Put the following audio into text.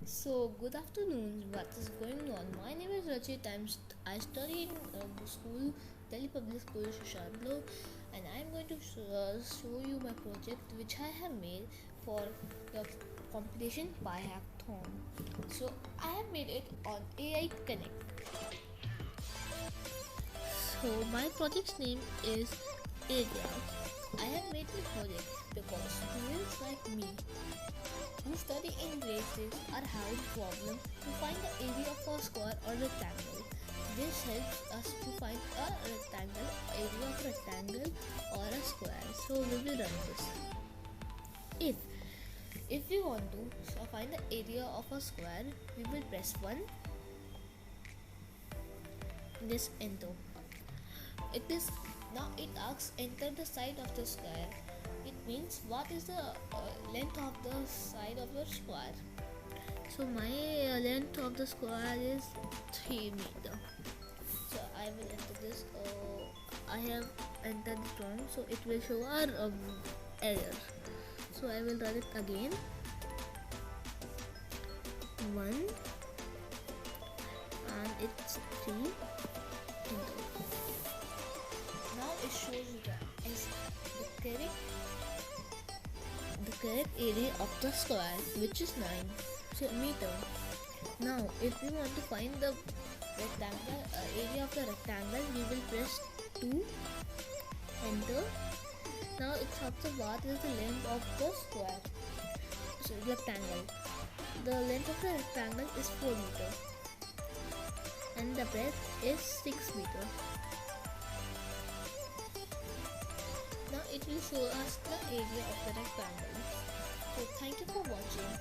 So, good afternoon. What is going on? My name is Rachit. I study in school, Delhi Public School, Shushablo, and I am going to show you my project which I have made for the competition Hackathon. So, I have made it on AI Connect. So, my project's name is Area. I have made this project because students like me who study in grade 6 are having problem to find the area of a square or rectangle. This helps us to find a rectangle, area of rectangle or a square. So we will run this. If we want to find the area of a square, we will press 1. This enter. It asks enter the side of the square. It means what is the length of the side of your square. So my length of the square is 3 meter. So I will enter this. I have entered it wrong, so it will show our error. So I will run it again. 1 and it's 3. Enter. Now it shows you the correct area of the square, which is 9 meter. Now if we want to find the rectangle area of the rectangle, we will press 2. Enter. Now it asks what is the length of the square, so rectangle. The length of the rectangle is 4 meter and the breadth is 6 meter. Now it will show us the area of the rectangle. So thank you for watching.